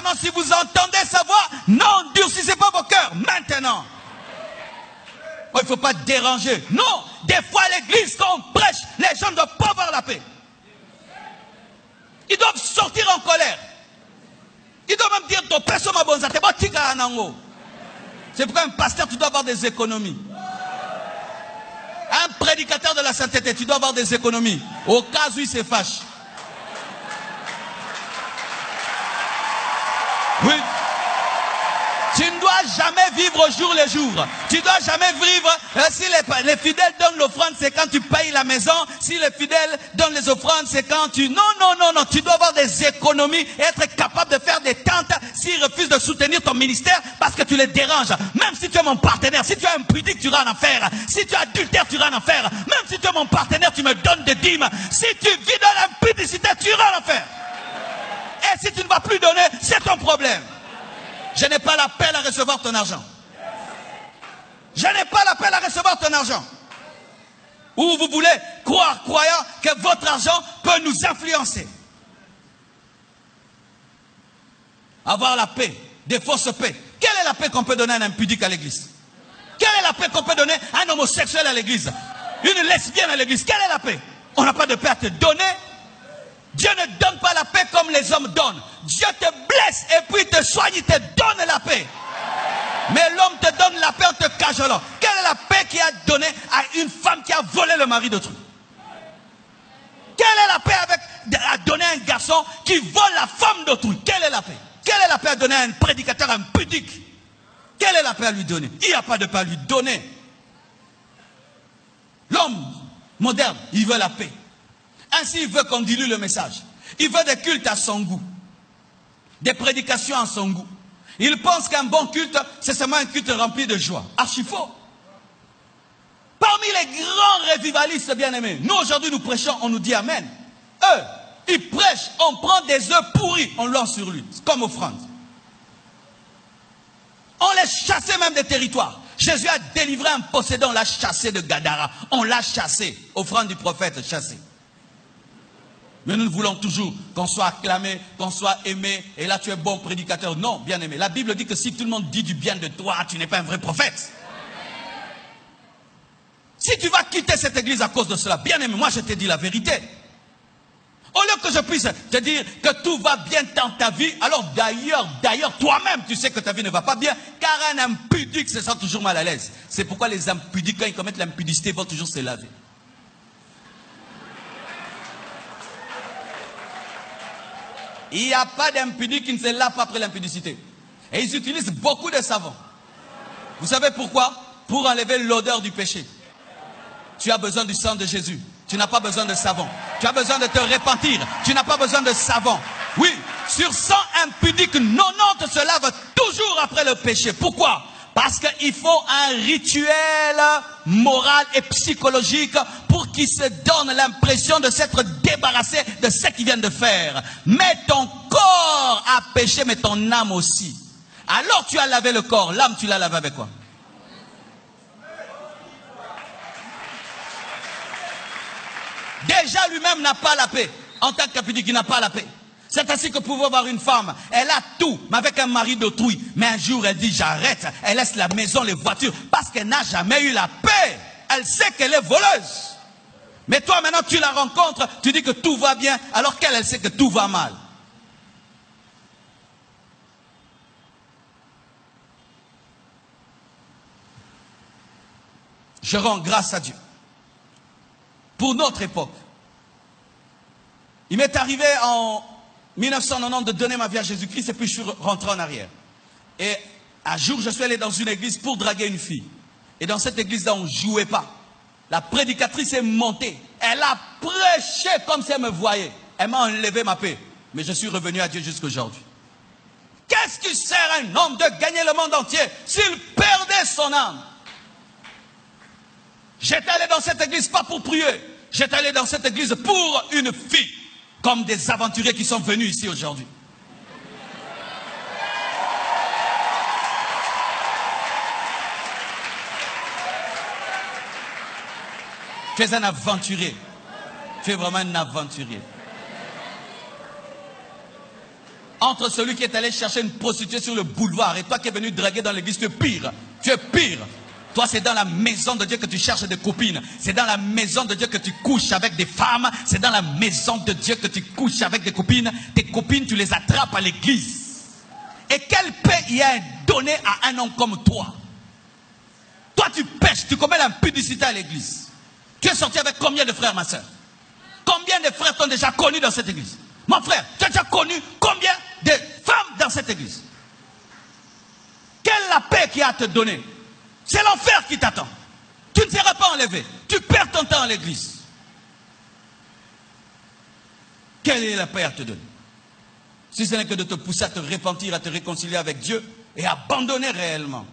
Maintenant, si vous entendez sa voix, n'endurcissez pas vos cœurs. Maintenant. Oh, il ne faut pas déranger. Non, des fois à l'église, quand on prêche, les gens ne doivent pas avoir la paix. Ils doivent sortir en colère. Ils doivent même dire, ton personne m'a bon, c'est pourquoi un pasteur, tu dois avoir des économies. Un prédicateur de la sainteté, tu dois avoir des économies. Au cas où il se fâche. Oui. Tu ne dois jamais vivre au jour le jour. Tu ne dois jamais vivre. Si les fidèles donnent l'offrande, c'est quand tu payes la maison. Si les fidèles donnent les offrandes, c'est quand tu... Non. Tu dois avoir des économies et être capable de faire des tentes s'ils refusent de soutenir ton ministère parce que tu les déranges. Même si tu es mon partenaire, si tu es impudique, tu iras en enfer. Si tu es adultère, tu iras en enfer. Même si tu es mon partenaire, tu me donnes des dîmes. Si tu vis dans l'impudicité, tu iras en enfer. Et si tu ne vas plus donner, c'est ton problème. Je n'ai pas l'appel à recevoir ton argent. Je n'ai pas l'appel à recevoir ton argent. Ou vous voulez croyant que votre argent peut nous influencer. Avoir la paix, des fausses paix. Quelle est la paix qu'on peut donner à un impudique à l'église? Quelle est la paix qu'on peut donner à un homosexuel à l'église? Une lesbienne à l'église? Quelle est la paix? On n'a pas de paix à te donner. Dieu ne donne pas la paix comme les hommes donnent. Dieu te blesse et puis te soigne, il te donne la paix. Mais l'homme te donne la paix en te cajolant. Quelle est la paix qu'il a donnée à une femme qui a volé le mari d'autrui? Quelle est la paix à donner à un garçon qui vole la femme d'autrui? Quelle est la paix? Quelle est la paix à donner à un prédicateur impudique? Quelle est la paix à lui donner? Il n'y a pas de paix à lui donner. L'homme moderne, il veut la paix. Ainsi, il veut qu'on dilue le message. Il veut des cultes à son goût. Des prédications à son goût. Il pense qu'un bon culte, c'est seulement un culte rempli de joie. Archi faux. Parmi les grands revivalistes bien-aimés, nous aujourd'hui nous prêchons, on nous dit Amen. Eux, ils prêchent, on prend des œufs pourris, on lance sur lui, comme offrande. On les chassait même des territoires. Jésus a délivré un possédant, on l'a chassé de Gadara. On l'a chassé, offrande du prophète, chassé. Mais nous voulons toujours qu'on soit acclamé, qu'on soit aimé. Et là, tu es bon prédicateur. Non, bien aimé. La Bible dit que si tout le monde dit du bien de toi, tu n'es pas un vrai prophète. Si tu vas quitter cette église à cause de cela, bien aimé, moi je te dis la vérité. Au lieu que je puisse te dire que tout va bien dans ta vie, alors d'ailleurs, toi-même, tu sais que ta vie ne va pas bien, car un impudique se sent toujours mal à l'aise. C'est pourquoi les impudiques, quand ils commettent l'impudicité, vont toujours se laver. Il n'y a pas d'impudique qui ne se lave pas après l'impudicité. Et ils utilisent beaucoup de savon. Vous savez pourquoi? Pour enlever l'odeur du péché. Tu as besoin du sang de Jésus. Tu n'as pas besoin de savon. Tu as besoin de te repentir. Tu n'as pas besoin de savon. Oui, sur 100 impudiques, 90 se lavent toujours après le péché. Pourquoi? Parce qu'il faut un rituel moral et psychologique pour qu'ils se donnent l'impression de s'être débarrassés de ce qu'ils viennent de faire. Mais ton corps a péché, mais ton âme aussi. Alors tu as lavé le corps, l'âme tu l'as lavé avec quoi? Déjà lui-même n'a pas la paix. En tant qu'impudique, il n'a pas la paix. C'est ainsi que pouvait voir une femme, elle a tout, mais avec un mari d'autrui. Mais un jour, elle dit, j'arrête. Elle laisse la maison, les voitures, parce qu'elle n'a jamais eu la paix. Elle sait qu'elle est voleuse. Mais toi, maintenant, tu la rencontres, tu dis que tout va bien, alors qu'elle, elle sait que tout va mal. Je rends grâce à Dieu pour notre époque. Il m'est arrivé en 1990 de donner ma vie à Jésus-Christ et puis je suis rentré en arrière. Et un jour, je suis allé dans une église pour draguer une fille. Et dans cette église-là, on ne jouait pas. La prédicatrice est montée. Elle a prêché comme si elle me voyait. Elle m'a enlevé ma paix. Mais je suis revenu à Dieu jusqu'aujourd'hui. Qu'est-ce qui sert à un homme de gagner le monde entier s'il perdait son âme? J'étais allé dans cette église pas pour prier. J'étais allé dans cette église pour une fille. Comme des aventuriers qui sont venus ici aujourd'hui. Tu es un aventurier. Tu es vraiment un aventurier. entre celui qui est allé chercher une prostituée sur le boulevard et toi qui es venu draguer dans l'église. Tu es pire. Tu es pire. Toi, c'est dans la maison de Dieu que tu cherches des copines. C'est dans la maison de Dieu que tu couches avec des femmes. C'est dans la maison de Dieu que tu couches avec des copines. Tes copines, tu les attrapes à l'église. Et quelle paix y a donné à un homme comme toi? Toi, tu pêches, tu commets l'impudicité à l'église. Tu es sorti avec combien de frères, ma soeur? Combien de frères t'ont déjà connu dans cette église? Mon frère, tu as déjà connu combien de femmes dans cette église? Quelle est la paix qu'il y a à te donner? C'est l'enfer qui t'attend. Tu ne seras pas enlevé. Tu perds ton temps à l'église. Quelle est la paix à te donner? Si ce n'est que de te pousser à te repentir, à te réconcilier avec Dieu et abandonner réellement